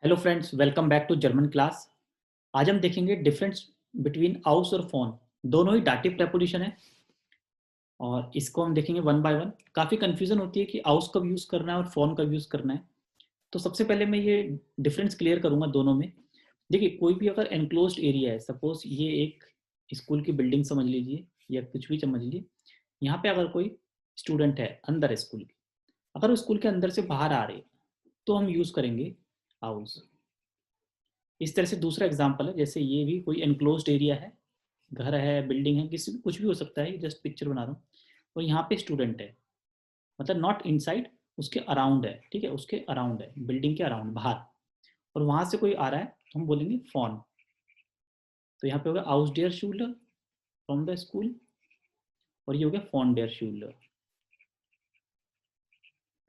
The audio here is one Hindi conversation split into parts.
Hello friends, welcome back to German class. आज हम देखेंगे डिफरेंस बिटवीन आउस और फोन। दोनों ही डाटिव प्रेपोजिशन है और इसको हम देखेंगे वन बाय वन। काफ़ी कंफ्यूजन होती है कि आउस कब यूज़ करना है और फोन कब यूज़ करना है। तो सबसे पहले मैं ये डिफरेंस क्लियर करूंगा दोनों में। देखिए, कोई भी अगर एनक्लोज्ड एरिया है, सपोज ये एक स्कूल की बिल्डिंग समझ लीजिए या कुछ भी समझ लीजिए। यहाँ पे अगर कोई स्टूडेंट है अंदर स्कूल के, अगर वो स्कूल के अंदर से बाहर आ रहे तो हम यूज़ करेंगे आउस। इस तरह से दूसरा एग्जाम्पल है, जैसे ये भी कोई एनक्लोज्ड एरिया है, घर है, बिल्डिंग है, किसी कुछ भी हो सकता है, जस्ट पिक्चर बना रहा हूँ। और यहाँ पे स्टूडेंट है, मतलब नॉट इनसाइड, उसके अराउंड है, ठीक है, उसके अराउंड है, बिल्डिंग के अराउंड बाहर। और वहाँ से कोई आ रहा है तो हम बोलेंगे फोन। तो यहाँ पे होगा आउस डियर शूलर फ्रॉम द स्कूल, और ये हो गया फोन डियर शूलर।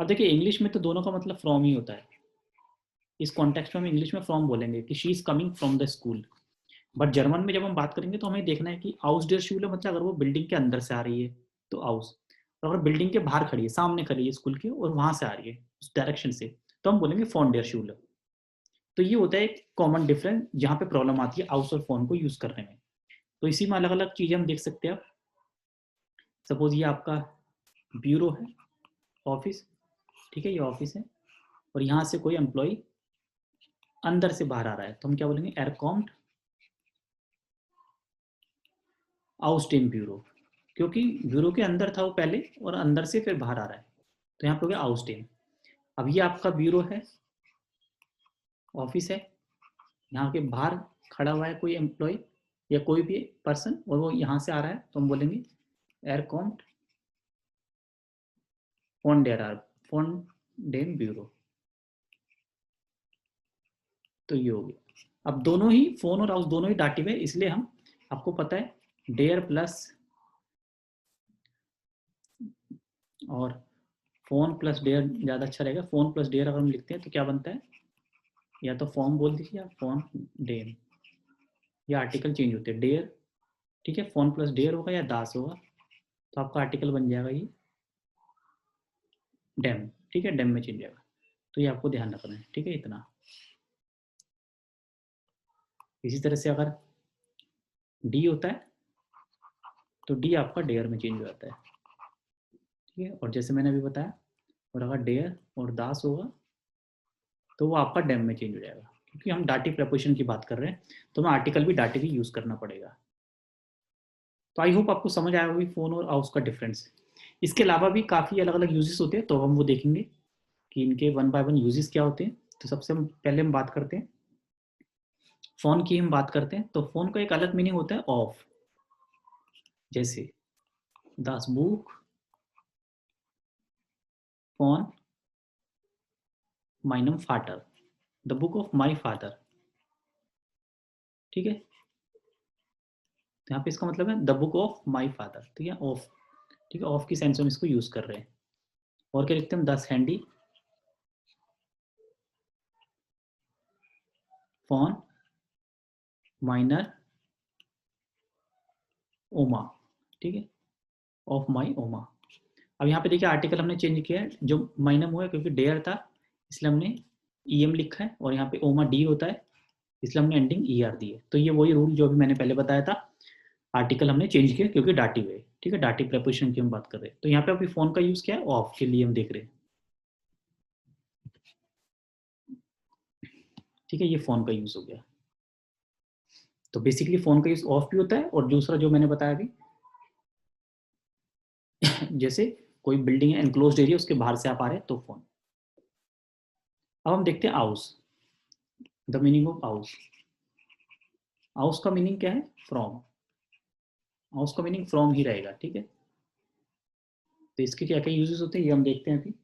अब देखिए, इंग्लिश में तो दोनों का मतलब फ्रॉम ही होता है। इस कॉन्टेक्स्ट में हम इंग्लिश में फ्रॉम बोलेंगे कि she is coming from the school. But German में जब हम बात करेंगे तो हमें देखना है कि आउस डियर शूल मतलब अगर वो बिल्डिंग के अंदर से आ रही है तो आउस, और अगर बिल्डिंग के बाहर खड़ी है, सामने खड़ी है स्कूल के और वहां से आ रही है उस डायरेक्शन से, तो हम बोलेंगे फोन डियर शूल। तो ये होता है एक कॉमन डिफरेंस जहाँ पे प्रॉब्लम आती है आउस और फोन को यूज करने में। तो इसी में अलग अलग चीजें हम देख सकते हैं। सपोज ये आपका ब्यूरो है, ऑफिस, ठीक है, ये ऑफिस है, और यहाँ से कोई एम्प्लॉय अंदर से बाहर आ रहा है तो हम क्या बोलेंगे, एयरकॉम्ड आउस्टेन ब्यूरो, क्योंकि ब्यूरो के अंदर था वो पहले और अंदर से फिर बाहर आ रहा है, तो यहाँ पे हो गया आउस्टेन। अब ये आपका ब्यूरो है, ऑफिस है, यहाँ के बाहर खड़ा हुआ है कोई एम्प्लॉय या कोई भी पर्सन और वो यहाँ से आ रहा है तो हम बोलेंगे एयरकॉम्ड फोन डेर आर फोन डेम ब्यूरो। तो ये हो गया। अब दोनों ही फोन और हाउस दोनों ही डाटिव है, इसलिए हम, आपको पता है, डेयर प्लस और फोन प्लस डेयर ज़्यादा अच्छा रहेगा। फोन प्लस डेयर अगर हम लिखते हैं तो क्या बनता है, या तो फॉर्म बोल दीजिए या फोन डेम, या आर्टिकल चेंज होते हैं डेयर, ठीक है, फोन प्लस डेयर होगा या दास होगा, तो आपका आर्टिकल बन जाएगा ये डेम, ठीक है, डेम में चेंज जाएगा। तो ये आपको ध्यान रखना है, ठीक है, इतना। इसी तरह से अगर डी होता है तो डी आपका डेयर में चेंज हो जाता है, ठीक है, और जैसे मैंने अभी बताया, और अगर डेयर और दास होगा तो वो आपका डेम में चेंज हो जाएगा, क्योंकि हम डाटिव प्रपोजिशन की बात कर रहे हैं तो हमें आर्टिकल भी डाटिव ही यूज़ करना पड़ेगा। तो आई होप आपको समझ आया होगी फोन और हाउस का डिफरेंस। इसके अलावा भी काफ़ी अलग अलग यूजेस होते हैं, तो हम वो देखेंगे कि इनके वन बाय वन यूजेस क्या होते हैं। तो सबसे पहले हम बात करते हैं फ़ोन की। हम बात करते हैं तो फ़ोन का एक अलग मीनिंग होता है ऑफ, जैसे दास बुक फ़ोन माइनम father, the book of my father, ठीक है। तो यहाँ पे इसका मतलब है the book of my father, ठीक है, ऑफ, ठीक है, ऑफ की सेंस में इसको यूज़ कर रहे हैं। और क्या लिखते हैं, दस हैंडी फ़ोन माइनर ओमा, ठीक है, ऑफ माई ओमा। अब यहाँ पे देखिए आर्टिकल हमने चेंज किया है, जो माइनम हुआ है क्योंकि डेयर था इसलिए हमने ई एम लिखा है, और यहाँ पे ओमा डी होता है इसलिए हमने एंडिंग ई आर दी है। तो ये वही रूल जो भी मैंने पहले बताया था, आर्टिकल हमने चेंज किया क्योंकि डाटिव है, ठीक है, डाटिव प्रपोजिशन की हम बात कर रहे हैं। तो यहाँ पे अभी फोन का यूज क्या है, ऑफ के लिए हम देख रहे हैं, ठीक है, ये फोन का यूज हो गया। तो बेसिकली फोन का यूज ऑफ भी होता है, और दूसरा जो मैंने बताया अभी जैसे कोई बिल्डिंग है, एनक्लोज्ड एरिया, उसके बाहर से आप आ रहे हैं तो फोन। अब हम देखते हैं house, the meaning of house. House का मीनिंग क्या है, फ्रॉम। हाउस का मीनिंग फ्रॉम ही रहेगा, ठीक है। तो इसके क्या क्या यूजेस होते हैं ये हम देखते हैं अभी।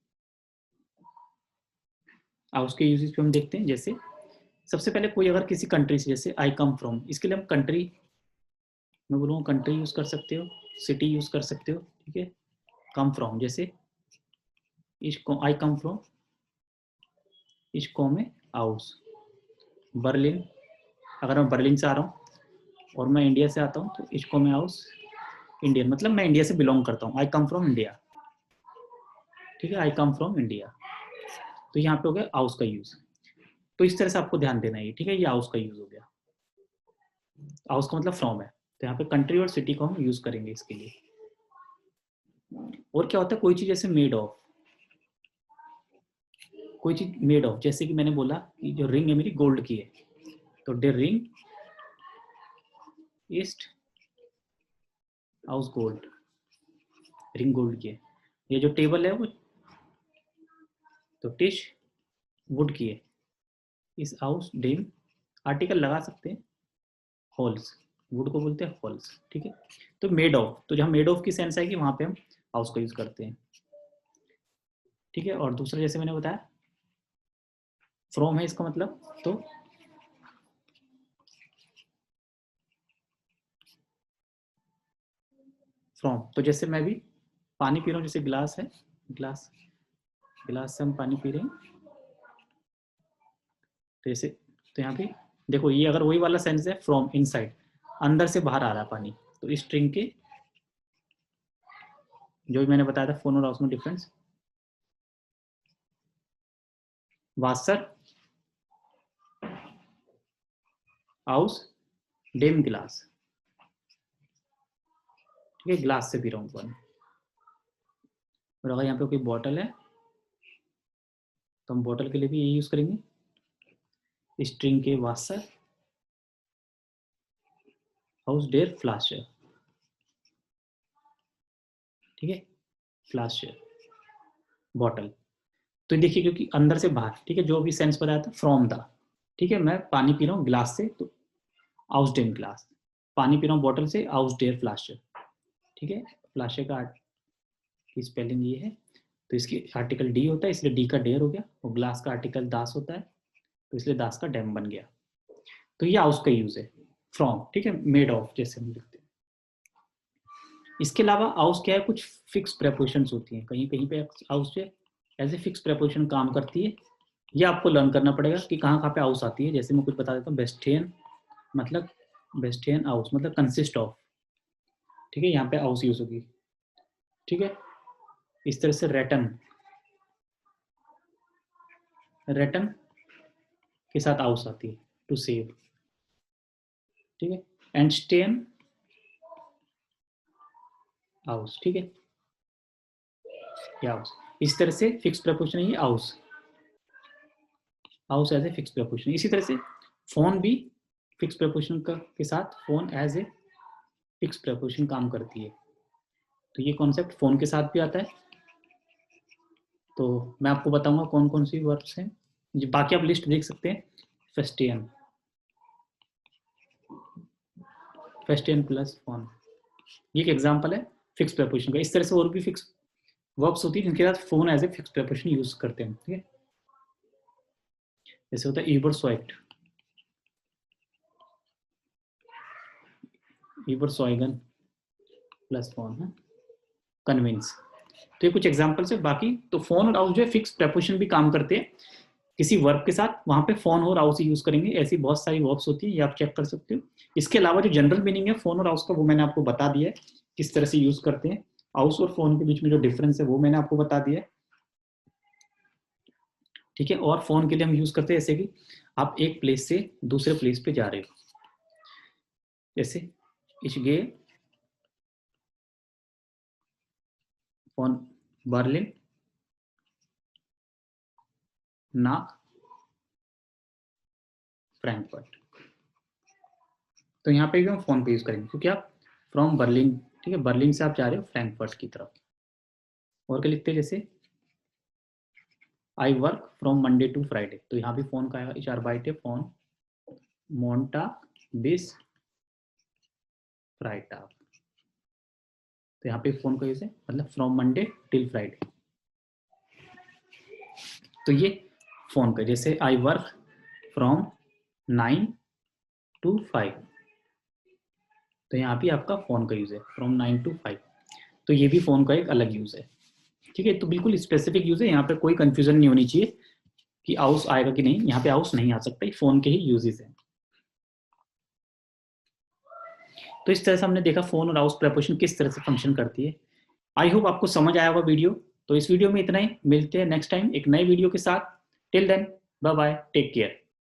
हाउस के यूजेस पे हम देखते हैं, जैसे सबसे पहले कोई अगर किसी कंट्री से, जैसे आई कम फ्रॉम, इसके लिए हम कंट्री, मैं बोलूँगा कंट्री यूज कर सकते हो, सिटी यूज कर सकते हो, ठीक है। कम फ्रॉम, जैसे आई कम फ्रॉम इश्को में हाउस, बर्लिन, अगर मैं बर्लिन से आ रहा हूँ और मैं इंडिया से आता हूँ तो इश्को में हाउस इंडियन, मतलब मैं इंडिया से बिलोंग करता हूँ, आई कम फ्रॉम इंडिया, ठीक है, आई कम फ्रॉम इंडिया। तो यहाँ पे हो गया हाउस का यूज। तो इस तरह से आपको ध्यान देना है, ठीक है। ये हाउस का यूज हो गया, हाउस का मतलब फ्रॉम है, तो यहाँ पे कंट्री और सिटी को हम यूज करेंगे इसके लिए। और क्या होता है, कोई चीज जैसे मेड ऑफ, कोई चीज मेड ऑफ, जैसे कि मैंने बोला कि जो रिंग है मेरी गोल्ड की है, तो the ring is house gold, ring gold की है। ये जो टेबल है वो तो टिश वुड की है, इस हाउस डेम, आर्टिकल लगा सकते हैं, हॉल्स, वुड को बोलते हैं हॉल्स, ठीक है। तो मेड ऑफ, तो जहाँ मेड ऑफ की सेंस है कि वहां पे हम हाउस का यूज करते हैं, ठीक है। और दूसरा जैसे मैंने बताया फ्रॉम है इसका मतलब, तो फ्रॉम, तो जैसे मैं भी पानी पी रहा हूँ, जैसे ग्लास है, ग्लास, गिलास से हम पानी पी रहे हैं, तो जैसे, तो यहाँ पे देखो ये अगर वही वाला सेंस है फ्रॉम इनसाइड, अंदर से बाहर आ रहा है पानी, तो इस स्ट्रिंग के जो भी मैंने बताया था फोन और हाउस में डिफरेंस, वासर हाउस डेम गिलास, ठीक है, ग्लास से पी रहा हूँ पानी। और अगर यहाँ पे कोई बॉटल है तो हम बॉटल के लिए भी यही यूज करेंगे, स्ट्रिंग के वासर हाउस डेयर फ्लाशर, ठीक है, फ्लाशर बॉटल। तो देखिए क्योंकि अंदर से बाहर, ठीक है, जो भी सेंस बताया था फ्रॉम द, ठीक है, मैं पानी पी रहा हूँ ग्लास से, तो हाउस डेम ग्लास, पानी पी रहा हूँ बॉटल से, हाउस डेयर फ्लाशर, ठीक है। फ्लाशर का की स्पेलिंग ये है, तो इसकी आर्टिकल डी होता है, इसलिए डी का डेयर हो गया, और ग्लास का आर्टिकल दास होता है, तो इसलिए दास का डैम बन गया। तो ये हाउस का यूज है फ्रॉम, ठीक है, मेड ऑफ जैसे हम लिखते हैं। इसके अलावा हाउस क्या है, कुछ फिक्स प्रेपोजिशंस होती हैं, कहीं कहीं पे हाउस जो है एज ए फिक्स प्रेपोजिशन काम करती है, ये आपको लर्न करना पड़ेगा कि कहाँ कहाँ पे हाउस आती है। जैसे मैं कुछ बता देता हूँ, बेस्टियन मतलब, बेस्टियन हाउस मतलब कंसिस्ट ऑफ, ठीक है, यहाँ पे हाउस यूज होगी, ठीक है। इस तरह से रेटन, रेटन के साथ हाउस आती है, टू सेव, ठीक है, एंड स्टेन हाउस, ठीक है, ये हाउस, इस तरह से फिक्स प्रेपोजिशन है ये हाउस, हाउस एज ए फिक्स प्रेपोजिशन। इसी तरह से फोन भी फिक्स प्रेपोजिशन के साथ फोन एज ए फिक्स प्रेपोजिशन काम करती है, तो ये कॉन्सेप्ट फोन के साथ भी आता है। तो मैं आपको बताऊंगा कौन कौन सी वर्ब्स हैं, बाकी आप लिस्ट देख सकते हैं, फेस्टियन, फेस्टियन प्लस फोन, ये एक एग्जांपल है फिक्स प्रेपोजिशन का। इस तरह से और भी फिक्स वर्ब्स होती है जिनके साथ फोन as a fix preposition use करते हैं, ठीक है। जैसे होता है ईबरसॉइट, ईबरसॉइगन प्लस फोन है, कन्विंस। तो ये कुछ एग्जांपल्स है, बाकी तो फोन और हाउस जो है फिक्स प्रेपोजिशन भी काम करते हैं किसी वर्ब के साथ, वहां पे फोन और हाउस यूज करेंगे, ऐसी बहुत सारी वर्ब्स होती है, ये आप चेक कर सकते हो। इसके अलावा जो जनरल मीनिंग है फोन और हाउस का वो मैंने आपको बता दिया है, किस तरह से यूज करते हैं। हाउस और फोन के बीच में जो डिफरेंस है वो मैंने आपको बता दिया है, ठीक है। और फोन के लिए हम यूज करते हैं, जैसे कि आप एक प्लेस से दूसरे प्लेस पे जा रहे हो, जैसे इशगे फोन बर्लिन नाक फ्रैंकफर्ट, तो यहाँ पे भी हम फोन पे यूज करेंगे क्योंकि आप फ्रॉम बर्लिन, ठीक है, बर्लिन से आप जा रहे हो फ्रैंकफर्ट की तरफ। और क्या लिखते हैं, जैसे I work from Monday to Friday, तो यहाँ भी फोन का ich बाइट है, फोन मोन्टा बिस फ्राइटा, तो यहाँ पे फोन का यूज है मतलब फ्रॉम मंडे टिल फ्राइडे, तो ये फोन का, जैसे आई वर्क फ्रॉम 9 to 5, तो यहाँ भी आपका फोन का यूज है फ्रॉम 9 to 5, तो ये भी फोन का एक अलग यूज है, ठीक है। तो बिल्कुल स्पेसिफिक यूज है, यहाँ पे कोई कंफ्यूजन नहीं होनी चाहिए कि हाउस आएगा कि नहीं, यहाँ पे हाउस नहीं आ सकता, फोन के ही यूजेस है। तो इस तरह से हमने देखा फोन और हाउस प्रेपोजिशन किस तरह से फंक्शन करती है। आई होप आपको समझ आया होगा वीडियो। तो इस वीडियो में इतना ही, मिलते हैं नेक्स्ट टाइम एक नए वीडियो के साथ। Till then bye bye, take care.